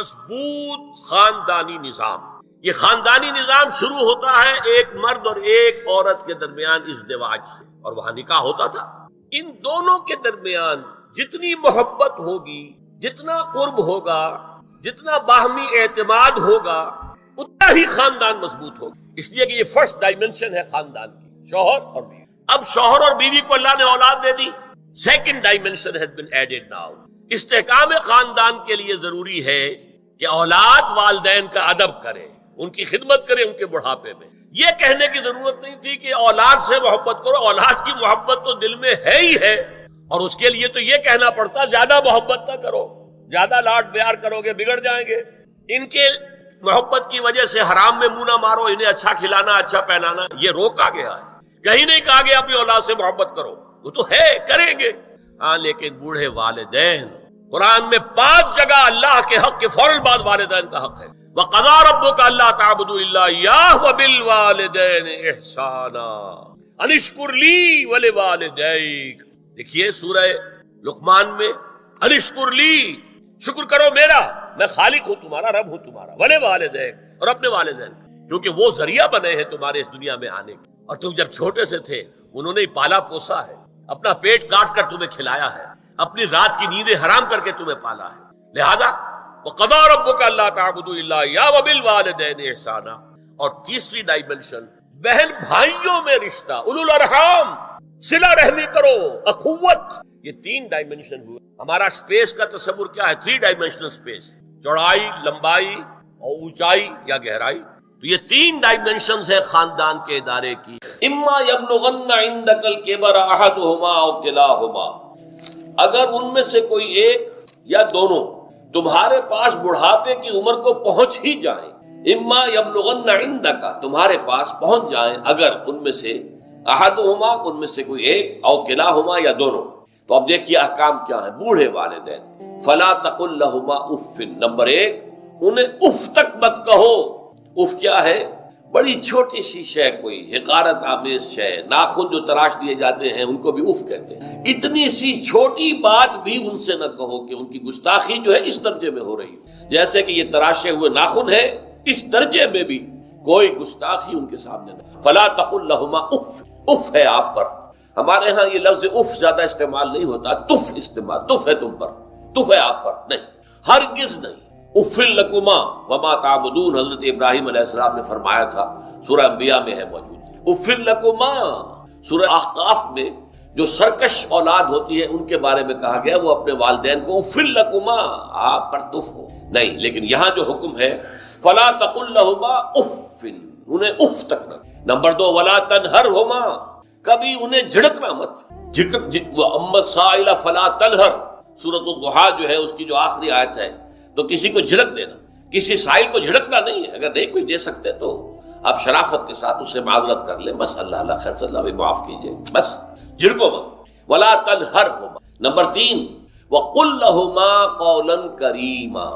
مضبوط خاندانی نظام. یہ خاندانی نظام شروع ہوتا ہے ایک مرد اور ایک عورت کے درمیان ازدواج سے، اور وہاں نکاح ہوتا تھا. ان دونوں کے درمیان جتنی محبت ہوگی، جتنا قرب ہوگا، جتنا باہمی اعتماد ہوگا، اتنا ہی خاندان مضبوط ہوگا. اس لیے کہ یہ فرسٹ ڈائمنشن ہے خاندان کی، شوہر اور بیوی. اب شوہر اور بیوی کو اللہ نے اولاد دے دی. Second dimension has been added now. استحکام خاندان کے لیے ضروری ہے کہ اولاد والدین کا ادب کرے، ان کی خدمت کرے ان کے بڑھاپے میں. یہ کہنے کی ضرورت نہیں تھی کہ اولاد سے محبت کرو. اولاد کی محبت تو دل میں ہے ہی ہے، اور اس کے لیے تو یہ کہنا پڑتا زیادہ محبت نہ کرو، زیادہ لاڈ پیار کرو گے بگڑ جائیں گے. ان کے محبت کی وجہ سے حرام میں منہ نہ مارو، انہیں اچھا کھلانا اچھا پہنانا یہ روکا گیا ہے. کہیں نہیں کہا گیا اپنی اولاد سے محبت کرو، وہ تو ہے کریں گے. ہاں لیکن بوڑھے والدین، قرآن میں 5 جگہ اللہ کے حق کے فوراً بعد والدین کا حق ہے. وَقَضَىٰ رَبُّكَ أَلَّا تَعْبُدُوا إِلَّا إِيَّاهُ وَبِالْوَالِدَيْنِ إِحْسَانًا أَنِ اشْكُرْ لِي وَلِوَالِدَيْكَ. دیکھیے سورہ لقمان میں أَنِ اشْكُرْ لِي، شکر کرو میرا، میں خالق ہوں تمہارا، رب ہوں تمہارا. وَلِوَالِدَيْكَ، اور اپنے والدین، کیونکہ وہ ذریعہ بنے ہیں تمہارے اس دنیا میں آنے کے. اور تم جب چھوٹے سے تھے انہوں نے ہی پالا پوسا ہے، اپنا پیٹ کاٹ کر تمہیں کھلایا ہے، اپنی رات کی نیندیں حرام کر کے تمہیں پالا ہے. لہذا وَقَضَىٰ رَبُّكَ أَلَّا تَعْبُدُوا إِلَّا إِيَّاهُ وَبِالْوَالِدَيْنِ إِحْسَانًا. اور تیسری ڈائمنشن بہن بھائیوں میں رشتہ، اولو الارحام، صلہ رحمی کرو، اخوت. یہ 3 ڈائمنشن ہوئے. ہمارا سپیس کا تصور کیا ہے؟ 3 ڈائمنشنل سپیس، چوڑائی، لمبائی اور اونچائی یا گہرائی. تو یہ 3 ڈائمنشنز ہے خاندان کے ادارے کی. اما یبلغن عندک الکبر احدہما او کلاہما، اگر ان میں سے کوئی ایک یا دونوں تمہارے پاس بڑھاپے کی عمر کو پہنچ ہی جائیں. اما یبلغن عندک، تمہارے پاس پہنچ جائیں اگر ان میں سے احدہما، ان میں سے کوئی ایک، او کلاہما یا دونوں. تو اب دیکھیے احکام کیا ہیں. بوڑھے والدین، فلا تقل لہما اف. نمبر 1، انہیں اف تک مت کہو. اف کیا ہے؟ بڑی چھوٹی سی شے، کوئی حقارت آمیز شے، ناخن جو تراش دیے جاتے ہیں ان کو بھی اف کہتے ہیں. اتنی سی چھوٹی بات بھی ان سے نہ کہو کہ ان کی گستاخی جو ہے اس درجے میں ہو رہی ہے. جیسے کہ یہ تراشے ہوئے ناخن ہے، اس درجے میں بھی کوئی گستاخی ان کے سامنے نہ. فلا تقل لہما اف. اف ہے آپ پر. ہمارے ہاں یہ لفظ اف زیادہ استعمال نہیں ہوتا، تف استعمال. تف ہے تم پر، تف ہے آپ پر. نہیں، ہرگز نہیں. اف لکما وما تعبدون، حضرت ابراہیم علیہ السلام نے فرمایا تھا، سورہ انبیاء میں ہے موجود. اف لکما، سورہ احقاف میں جو سرکش اولاد ہوتی ہے ان کے بارے میں کہا گیا وہ اپنے والدین کو اف لکما، آپ پر تف ہو. نہیں، لیکن یہاں جو حکم ہے فلا تقل لہما اف، انہیں اف تک نہ. نمبر 2، ولا تنہرہما، کبھی انہیں جھڑکنا مت. اما السائل فلا تنہر، سورۃ الضحیٰ جو ہے اس کی جو آخری آیت ہے، تو کسی کو جھڑک دینا، کسی سائل کو جھڑکنا نہیں ہے. اگر نہیں کوئی دے سکتے تو آپ شرافت کے ساتھ اسے معذرت کر لیں، بس اللہ اللہ خیر صلی اللہ بھی معاف کیجئے، بس جھڑکو مت. ولا تنہرہما. نمبر 3، وقل لہما قولا کریما،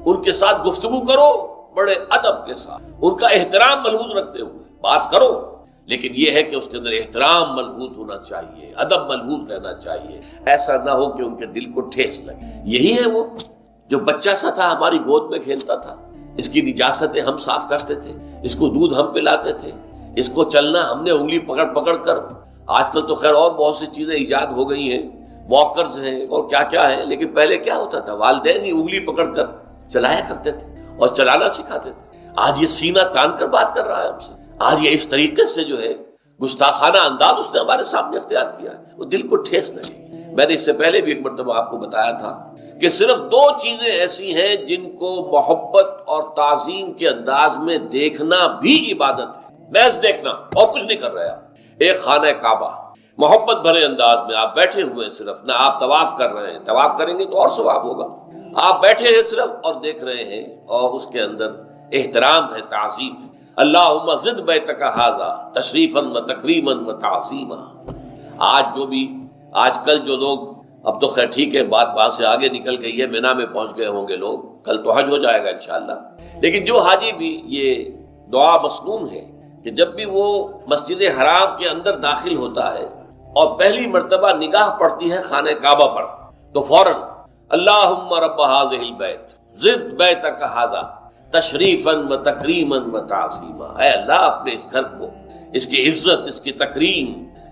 ان کے ساتھ گفتگو کرو بڑے ادب کے ساتھ، ان کا احترام ملحوظ رکھتے ہوئے بات کرو. لیکن یہ ہے کہ اس کے اندر احترام ملحوظ ہونا چاہیے، ادب ملحوظ رہنا چاہیے. ایسا نہ ہو کہ ان کے دل کو ٹھیس لگے. یہی ہے وہ جو بچہ سا تھا ہماری گود میں کھیلتا تھا، اس کی نجاستیں ہم صاف کرتے تھے، اس کو دودھ ہم پلاتے تھے، اس کو چلنا ہم نے انگلی پکڑ پکڑ کر. آج کل تو خیر اور بہت سی چیزیں ایجاد ہو گئی ہیں، واکرز ہیں اور کیا کیا ہے، لیکن پہلے کیا ہوتا تھا؟ والدین ہی انگلی پکڑ کر چلایا کرتے تھے اور چلانا سکھاتے تھے. آج یہ سینہ تان کر بات کر رہا ہے ہم سے. آج یہ اس طریقے سے جو ہے گستاخانہ انداز اس نے ہمارے سامنے اختیار کیا ہے، وہ دل کو ٹھیس لگے. میں نے اس سے پہلے بھی ایک مرتبہ آپ کو بتایا تھا کہ صرف 2 چیزیں ایسی ہیں جن کو محبت اور تعظیم کے انداز میں دیکھنا بھی عبادت ہے، محض دیکھنا اور کچھ نہیں کر رہے آپ. ایک خانہ کعبہ، محبت بھرے انداز میں آپ بیٹھے ہوئے، صرف نہ آپ طواف کر رہے ہیں، طواف کریں گے تو اور ثواب ہوگا. آپ بیٹھے ہیں صرف اور دیکھ رہے ہیں، اور اس کے اندر احترام ہے، تعظیم ہے. اللہم زد بیتک ھذا تشریفا و تکریما و تعظیما. آج کل جو لوگ، اب تو خیر ٹھیک ہے بات وہاں سے آگے نکل گئی ہے، مینا میں پہنچ گئے ہوں گے لوگ، کل تو حج ہو جائے گا انشاءاللہ. لیکن جو حاجی بھی یہ دعا مسنون ہے کہ جب بھی وہ مسجد حرام کے اندر داخل ہوتا ہے اور پہلی مرتبہ نگاہ پڑتی ہے خانہ کعبہ پر، تو فوراً اللہم رب ھذہ البیت، زد بیتک ھذا تشریفا و تکریما و تعظیما، اے اللہ اپنے اس گھر کو، اس کی عزت، اس کی تکریم،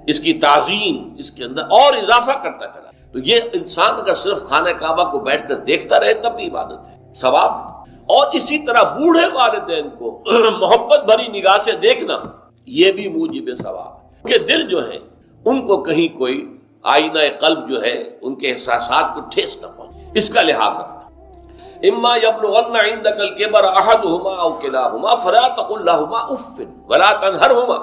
اس کی تعظیم، اس کے اندر اور اضافہ کرتا چلا۔ تو یہ انسان اگر صرف خانہ کعبہ کو بیٹھ کر دیکھتا رہے تب بھی عبادت ہے، ثواب ہے۔ اور اسی طرح بوڑھے والدین کو محبت بھری نگاہ سے دیکھنا، یہ بھی موجب ثواب ہے کہ دل جو ہے ان کو کہیں کوئی آئینہ قلب جو ہے ان کے احساسات کو ٹھیس نہ پہنچے، اس کا لحاظ رکھنا۔ اما یبلغن عندک الکبر احدہما او کلاہما فلا تقل لہما اف ولا تنہرہما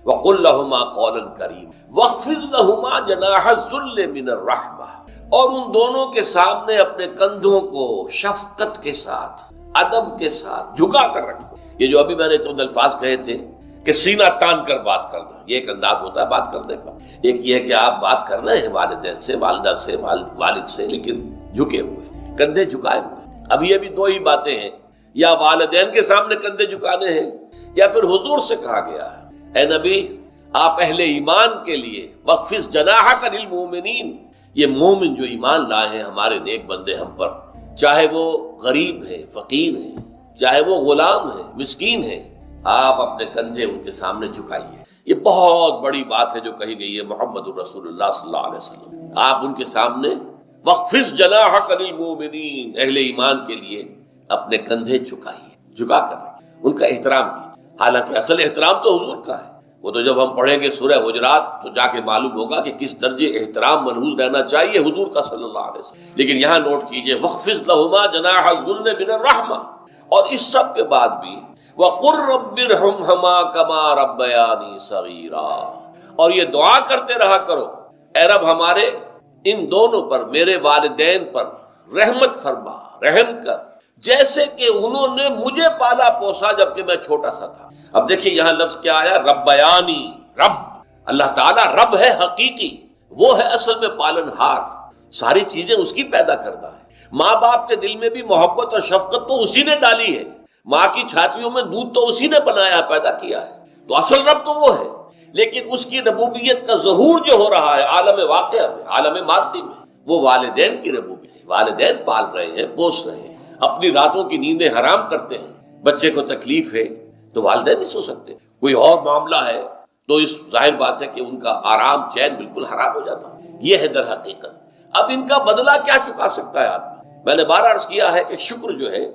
وقل لہما قولا کریما واخفض لہما جناح الذل من الرحمہ، اور ان دونوں کے سامنے اپنے کندھوں کو شفقت کے ساتھ، ادب کے ساتھ جھکا کر رکھو۔ یہ جو ابھی میں نے چند الفاظ کہے تھے کہ سینہ تان کر بات کرنا، یہ ایک انداز ہوتا ہے بات کرنے کا۔ ایک یہ ہے کہ آپ بات کر رہے ہیں والدین سے، والدہ سے، والد سے، لیکن جھکے ہوئے، کندھے جھکائے ہوئے۔ اب یہ بھی دو ہی باتیں ہیں، یا والدین کے سامنے کندھے جھکانے ہیں، یا پھر حضور سے کہا گیا ہے اے نبی آپ اہل ایمان کے لیے وخفض جناحک للمؤمنین، یہ مومن جو ایمان لائے ہیں ہمارے نیک بندے ہم پر، چاہے وہ غریب ہیں، فقیر ہیں، چاہے وہ غلام ہیں، مسکین ہیں، آپ اپنے کندھے ان کے سامنے جھکائیے۔ یہ بہت بڑی بات ہے جو کہی گئی ہے محمد الرسول اللہ صلی اللہ علیہ وسلم۔ آپ ان کے سامنے وخفض جناحک للمؤمنین، اہل ایمان کے لیے اپنے کندھے جھکائیے، جھکا کر ان کا احترام کیجیے۔ حالانکہ اصل احترام تو حضور کا ہے، وہ تو جب ہم پڑھیں گے سورہ حجرات تو جا کے معلوم ہوگا کہ کس درجے احترام ملحوظ رہنا چاہیے حضور کا صلی اللہ علیہ وسلم۔ لیکن یہاں نوٹ کیجئے وَخْفِضْ لَهُمَا جَنَاحَ الذُّلِّ مِنَ الرَّحْمَةِ، اور اس سب کے بعد بھی وَقُلْ رَبِّ ارْحَمْهُمَا كَمَا رَبَّيَانِي صَغِيرًا، اور یہ دعا کرتے رہا کرو اے رب ہمارے ان دونوں پر، میرے والدین پر رحمت فرما، رحم کر، جیسے کہ انہوں نے مجھے پالا پوسا جبکہ میں چھوٹا سا تھا۔ اب دیکھیے یہاں لفظ کیا آیا، ربیانی، رب، اللہ تعالیٰ رب ہے حقیقی، وہ ہے اصل میں پالنہار، ساری چیزیں اس کی پیدا کرتا ہے۔ ماں باپ کے دل میں بھی محبت اور شفقت تو اسی نے ڈالی ہے، ماں کی چھاتیوں میں دودھ تو اسی نے بنایا، پیدا کیا ہے، تو اصل رب تو وہ ہے۔ لیکن اس کی ربوبیت کا ظہور جو ہو رہا ہے عالم واقعہ میں، عالم مادی میں، وہ والدین کی ربوبیت ہے۔ والدین پال رہے ہیں، پوس رہے ہیں، اپنی راتوں کی نیندیں حرام کرتے ہیں، بچے کو تکلیف ہے تو والدین نہیں سو سکتے، کوئی اور معاملہ ہے تو اس ظاہر بات ہے کہ ان کا آرام چین بالکل حرام ہو جاتا ہے۔ یہ ہے در حقیقت۔ اب ان کا بدلہ کیا چکا سکتا ہے آدمی؟ میں نے بار عرض کیا ہے کہ شکر جو ہے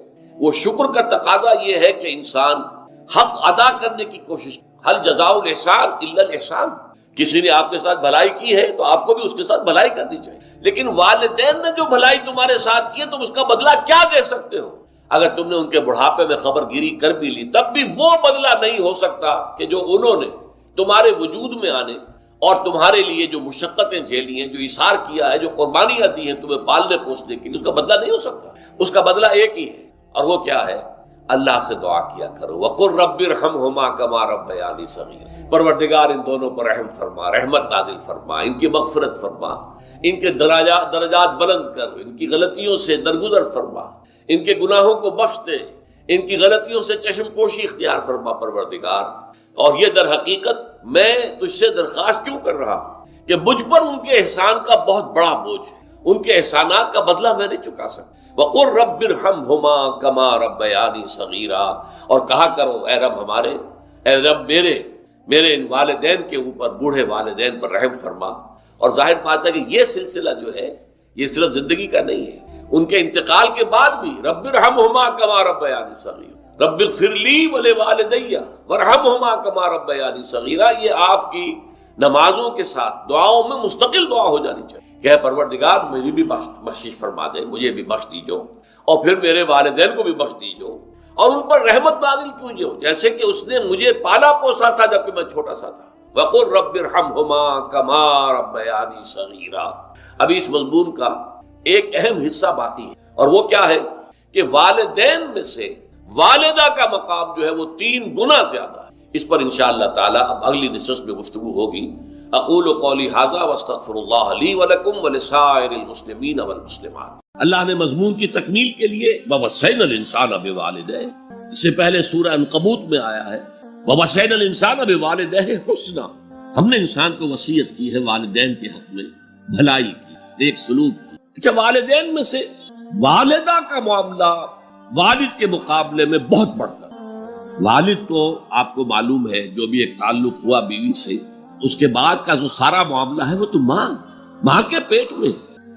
وہ شکر کا تقاضا یہ ہے کہ انسان حق ادا کرنے کی کوشش، حل جزاء الاحسان الا الاحسان، کسی نے آپ کے ساتھ بھلائی کی ہے تو آپ کو بھی اس کے ساتھ بھلائی کرنی چاہیے۔ لیکن والدین نے جو بھلائی تمہارے ساتھ کی ہے تم اس کا بدلہ کیا دے سکتے ہو؟ اگر تم نے ان کے بڑھاپے میں خبر گیری کر بھی لی تب بھی وہ بدلہ نہیں ہو سکتا کہ جو انہوں نے تمہارے وجود میں آنے اور تمہارے لیے جو مشقتیں جھیلی ہیں، جو ایثار کیا ہے، جو قربانیاں دی ہیں تمہیں پالنے پوسنے کے لیے، اس کا بدلہ نہیں ہو سکتا۔ اس کا بدلہ ایک ہی ہے، اور وہ کیا ہے؟ اللہ سے دعا کیا کرو وَقُلْ رَبِّ ارْحَمْهُمَا كَمَا رَبَّيَانِي صَغِيرًا، پروردگار ان دونوں پر رحم فرما، رحمت نازل فرما، ان کی مغفرت فرما، ان کے درجات بلند کر، ان کی غلطیوں سے درگزر فرما، ان کے گناہوں کو بخش دے، ان کی غلطیوں سے چشم پوشی اختیار فرما پروردگار۔ اور یہ در حقیقت میں تجھ سے درخواست کیوں کر رہا ہوں کہ مجھ پر ان کے احسان کا بہت بڑا بوجھ ہے، ان کے احسانات کا بدلہ میں نہیں چکا سکتا۔ وَقُلْ رَبِّ ارْحَمْهُمَا كَمَا رَبَّيَانِي صَغِيرًا، اور کہا کرو اے رب ہمارے، اے رب میرے ان والدین کے اوپر، بوڑھے والدین پر رحم فرما۔ اور ظاہر بات ہے کہ یہ سلسلہ جو ہے یہ صرف زندگی کا نہیں ہے، ان کے انتقال کے بعد بھی رب ارحمہما کما ربیانی صغیرا، رب اغفر لی ولوالدی وارحمہما کما ربیانی صغیرا، یہ آپ کی نمازوں کے ساتھ دعاؤں میں مستقل دعا ہو جانی چاہیے کہ پروردگار مجھے بھی بخشش فرما دے، مجھے بھی بخش دیجو، اور پھر میرے والدین کو بھی بخش دیجو، اور ان پر رحمت نازل کیجو جیسے کہ اس نے مجھے پالا پوسا تھا جبکہ میں چھوٹا سا تھا۔ وَقُلْ رَبِّ ارْحَمْهُمَا كَمَا رَبَّيَانِي صَغِيرًا۔ ابھی اس مضمون کا ایک اہم حصہ باقی ہے، اور وہ کیا ہے کہ والدین میں سے والدہ کا مقام جو ہے وہ 3 گنا زیادہ ہے۔ اس پر انشاءاللہ تعالی اب اگلی نشست میں گفتگو ہوگی۔ اقول قولی ھذا واستغفر اللہ لی ولکم ولسائر المسلمین والمسلمات۔ اللہ نے مضمون کی تکمیل کے لیے ووصینا الانسان بوالدیہ، اس سے پہلے سورہ عنکبوت میں آیا ہے ووصینا الانسان بوالدیہ حسنا، ہم نے انسان کو وصیت کی ہے والدین کے حق میں بھلائی کی، ایک سلوک کی۔ اچھا، والدین میں سے والدہ کا معاملہ والد کے مقابلے میں بہت بڑھ کر. والد تو آپ کو معلوم ہے جو بھی ایک تعلق ہوا بیوی سے، اس کے بعد کا جو سارا معاملہ ہے وہ تو ماں کے پیٹ میں،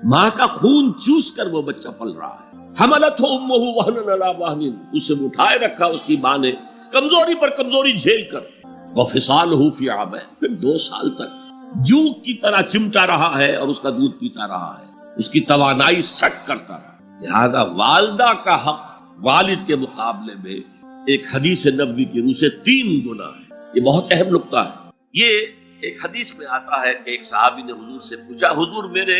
ماں کا خون چوس کر وہ بچہ پل رہا ہے. حملتہ امہ وہنا علی وہن، اسے اٹھائے رکھا اس کی ماں نے کمزوری پر کمزوری جھیل کر. وفصالہ فی عامین، پھر 2 سال تک جوک کی طرح چمٹا رہا ہے اور اس کا دودھ پیتا رہا ہے، اس کی توانائی سٹ کرتا رہا. لہذا والدہ کا حق والد کے مقابلے میں ایک حدیث نبوی کی روح سے 3 گنا ہے. یہ بہت اہم نقطہ ہے. یہ ایک حدیث میں آتا ہے کہ ایک صحابی نے حضور سے پوچھا، حضور میرے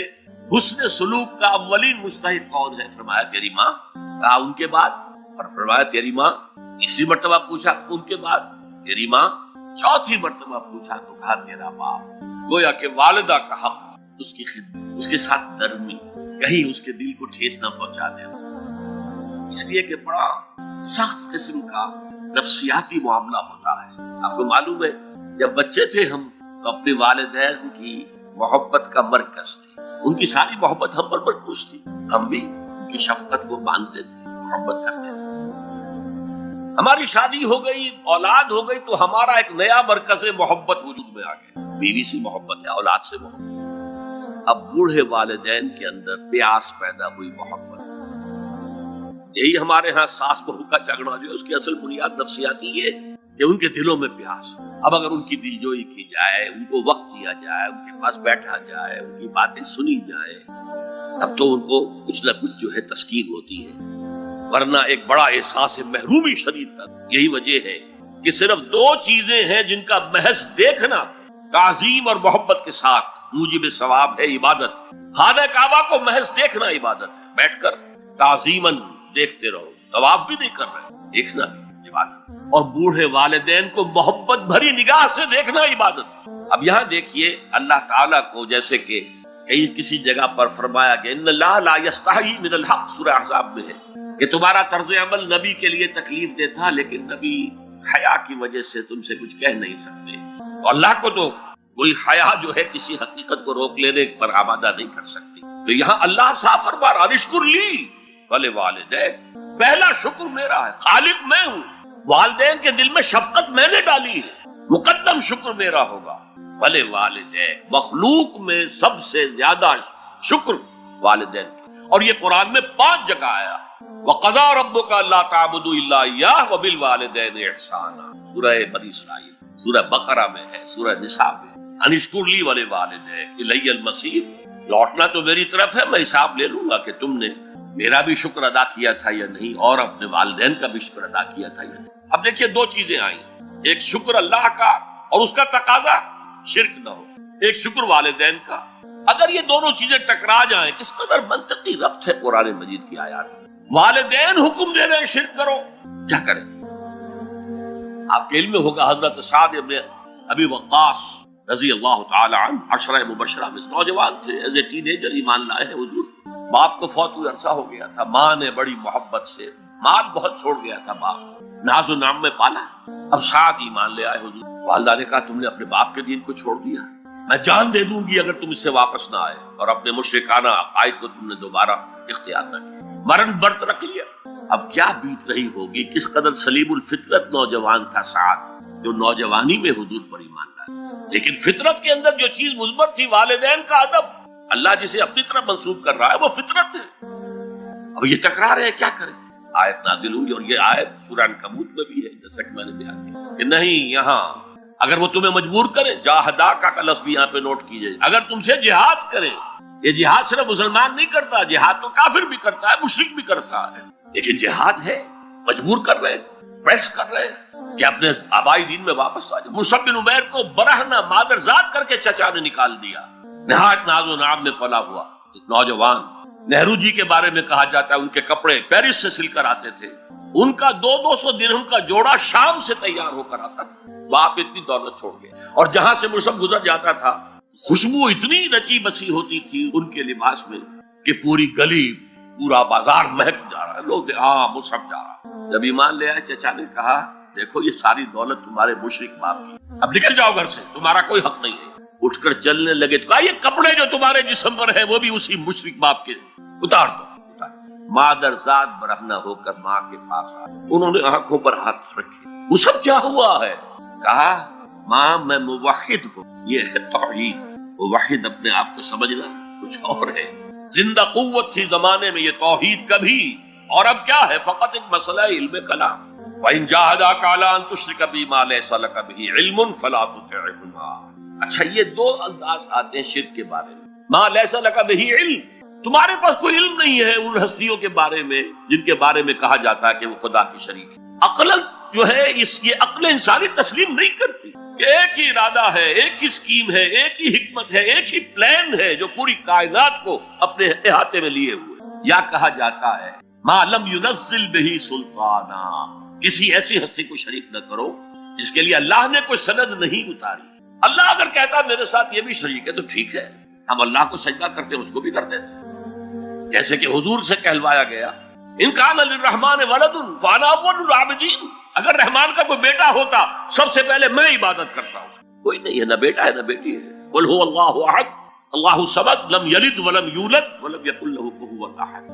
حسن سلوک کا اولین مستحق کون ہے؟ فرمایا تیری ماں. کہا ان کے بعد؟ فرمایا تیری ماں. تیسری مرتبہ پوچھا ان کے بعد؟ تیری ماں. چوتھی مرتبہ پوچھا تو کہا تیرا باپ. گویا کہ والدہ کا حق اس کی خدمت، اس کے ساتھ نرمی، کہیں اس کے دل کو ٹھیس نہ پہنچا دینا. اس لیے کہ بڑا سخت قسم کا نفسیاتی معاملہ ہوتا ہے. آپ کو معلوم ہے جب بچے تھے ہم تو اپنے والدین کی محبت کا مرکز تھے. ان کی ساری محبت ہم پر مرکوز تھی. ہم بھی ان کی شفقت کو مانتے تھے، محبت کرتے تھے. ہماری شادی ہو گئی، اولاد ہو گئی تو ہمارا ایک نیا مرکز محبت وجود میں آ گیا. بیوی سے محبت ہے، اولاد سے محبت. اب بوڑھے والدین کے اندر پیاس پیدا ہوئی محبت. یہی ہمارے ہاں ساس بہو کا جھگڑا جو ہے اس کی اصل بنیاد نفسیاتی ہے کہ ان کے دلوں میں پیاس. اب اگر ان کی دلجوئی کی جائے، ان کو وقت دیا جائے، ان کے پاس بیٹھا جائے، ان کی باتیں سنی جائیں، تب تو ان کو کچھ نہ کچھ جو ہے تسکین ہوتی ہے. ورنہ ایک بڑا احساس محرومی شدید کا. یہی وجہ ہے کہ صرف 2 چیزیں ہیں جن کا محض دیکھنا تعظیم اور محبت کے ساتھ موجب ثواب ہے عبادت. خانہ کعبہ کو محض دیکھنا عبادت ہے، بیٹھ کر تعظیماً دیکھتے رہو، طواف بھی نہیں کر رہے، دیکھنا بھی عبادت. اور بوڑھے والدین کو محبت بھری نگاہ سے دیکھنا عبادت. اب یہاں دیکھیے اللہ تعالیٰ کو جیسے کہ کسی جگہ پر فرمایا کہ ان اللہ لا یستحی من الحق، سورہ احزاب میں ہے کہ تمہارا طرز عمل نبی کے لیے تکلیف دہ تھا لیکن نبی حیا کی وجہ سے تم سے کچھ کہہ نہیں سکتے. اور اللہ کو تو کوئی حیا جو ہے کسی حقیقت کو روک لینے پر آمادہ نہیں کر سکتی. تو یہاں اللہ صاف فرما رہا اشکر لی ولی والدین، پہلا شکر میرا ہے، خالق میں ہوں، والدین کے دل میں شفقت میں نے ڈالی ہے، مقدم شکر میرا ہوگا. ولی والدین، مخلوق میں سب سے زیادہ شکر والدین کی. اور یہ قرآن میں 5 جگہ آیا. وَقَضَىٰ رَبُّكَ أَلَّا تَعْبُدُوا إِلَّا إِيَّاهُ وَبِالْوَالِدَيْنِ إِحْسَانًا، سورہ بنی اسرائیل، سورہ بقرہ میں ہے، سورہ نساء میں. ان اشکر لی وَلِوَالِدَيْكَ إِلَيَّ الْمَصِيرُ، لوٹنا تو میری طرف ہے، میں حساب لے لوں گا کہ تم نے میرا بھی شکر ادا کیا تھا یا نہیں، اور اپنے والدین کا بھی شکر ادا کیا تھا یا نہیں. اب دیکھیے 2 چیزیں آئیں، ایک شکر اللہ کا اور اس کا تقاضا شرک نہ ہو، ایک شکر والدین کا. اگر یہ دونوں چیزیں ٹکرا جائیں، کس قدر منطقی ربط ہے قرآن مجید کی آیات میں. والدین حکم دے رہے ہیں شرک کرو، کیا کریں؟ آپ کے علم میں ہوگا حضرت سعد ابن ابی وقاص رضی اللہ تعالی عنہ 10 مبشرہ میں نوجوان تھے، ایز اے ٹین ایجر ایمان لائے ہیں حضور. باپ کو فوت ہوئے عرصہ ہو گیا تھا، ماں نے بڑی محبت سے، مال بہت چھوڑ گیا تھا باپ، ناز و نام میں پالا. اب سعد ایمان لے آئے حضور. والدہ نے کہا تم نے اپنے باپ کے دین کو چھوڑ دیا، میں جان دے دوں گی اگر تم اس سے واپس نہ آئے اور اپنے مشرکانہ عقائد کو تم نے دوبارہ اختیار نہ کیا. مرن برت رکھ لیا. اب کیا بیت رہی ہوگی، کس قدر سلیم الفطرت نوجوان تھا سعد، جو نوجوانی میں حضور پر ایمان لایا. لیکن فطرت کے اندر جو چیز مثبت تھی، والدین کا ادب، اللہ جسے اپنی طرف منسوب کر رہا ہے وہ فطرت ہے. اب یہ ٹکرا رہے ہیں، کیا کریں؟ آیت نازل ہوئی، اور یہ آیت سورہ عنکبوت میں بھی ہے، جیسا کہ میں نے بیان کیا کہ نہیں، یہاں اگر وہ تمہیں مجبور کرے، جاہداکا کا لفظ بھی یہاں پہ نوٹ کیجئے، اگر تم سے جہاد کرے. یہ جہاد صرف مسلمان نہیں کرتا، جہاد تو کافر بھی کرتا ہے، مشرک بھی کرتا ہے، لیکن جہاد ہے، مجبور کر رہے ہیں، پریس کر رہے ہیں کہ اپنے آبائی دین میں واپس آ جائے. مصعب بن عمیر کو برہنہ مادرزاد کر کے چچا نے نکال دیا. نہایت ناز و نام میں پلا ہوا ایک نوجوان. نہرو جی کے بارے میں کہا جاتا ہے ان کے کپڑے پیرس سے سل کر آتے تھے، ان کا 200 درہم کا جوڑا شام سے تیار ہو کر آتا تھا. باپ اتنی دولت چھوڑ گئے، اور جہاں سے مصعب گزر جاتا تھا خوشبو اتنی رچی بسی ہوتی تھی ان کے لباس میں کہ پوری گلی، پورا بازار مہک جا رہا ہے. لوگ ہاں مصعب جا رہا. جب ایمان لے آئے، چچا نے کہا دیکھو یہ ساری دولت تمہارے مشرک باپ کی، اب نکل جاؤ گھر سے، تمہارا کوئی حق نہیں ہے. اٹھ کر چلنے لگے تو کہا یہ کپڑے جو تمہارے جسم پر ہیں وہ بھی اسی مشرک باپ کے، اتار دو. مادر ذات برہنہ ہو کر ماں کے پاس آئے، انہوں نے آنکھوں پر ہاتھ رکھے، وہ سب کیا ہوا ہے؟ کہا ماں میں موحد ہوں، یہ ہے توحید۔ موحد اپنے آپ کو سمجھنا کچھ اور ہے، زندہ قوت تھی زمانے میں یہ توحید کبھی، اور اب کیا ہے؟ فقط ایک مسئلہ علم کلام۔ وَإِن جَاهَدَاكَ عَلَىٰ أَن تُشْرِكَ بِي مَا لَيْسَ لَكَ بِهِ عِلْمٌ فَلَا تُطِعْهُمَا۔ اچھا یہ دو انداز آتے ہیں شرک کے بارے میں، مَا لَيْسَ لَكَ بِهِ علم، تمہارے پاس کوئی علم نہیں ہے ان ہستیوں کے بارے میں جن کے بارے میں کہا جاتا ہے کہ وہ خدا کی شریک ہے۔ عقل جو ہے یہ عقل انسانی تسلیم نہیں کرتی کہ ایک ہی ارادہ ہے، ایک ہی اسکیم ہے، ایک ہی حکمت ہے، ایک ہی پلان ہے جو پوری کائنات کو اپنے احاطے میں لیے ہوئے۔ یا کہا جاتا ہے ما لم ينزل به سلطانا، کسی ایسی ہستی کو شریک نہ کرو جس کے لیے اللہ نے کوئی سند نہیں اتاری۔ اللہ اگر کہتا میرے ساتھ یہ بھی شریک ہے تو ٹھیک ہے، ہم اللہ کو سجدہ کرتے ہیں، اس کو بھی کر دیتے ہیں، جیسے کہ حضور سے کہلوایا گیا ان کان للرحمن ولد فانا اول العابدین، اگر رحمان کا کوئی بیٹا ہوتا سب سے پہلے میں عبادت کرتا ہوں۔ کوئی نہیں ہے، نہ بیٹا ہے نہ بیٹی ہے۔ قل هو اللہ احد اللہ الصمد لم یلد ولم یولد ولم یکن له کفوا احد۔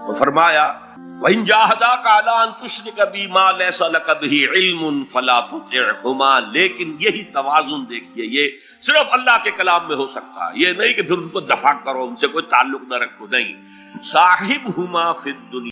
تو فرمایا وَإِن جَاهَدَاكَ عَلَىٰ أَن تُشْرِكَ بِي مَا لَيْسَ لَكَ بِهِ عِلْمٌ فَلَا تُطِعْهُمَا، لیکن یہی توازن دیکھیے، یہ صرف اللہ کے کلام میں ہو سکتا ہے، یہ نہیں کہ پھر ان کو دفاع کرو، ان سے کوئی تعلق نہ رکھو، نہیں۔ صاحبهما فی الدنیا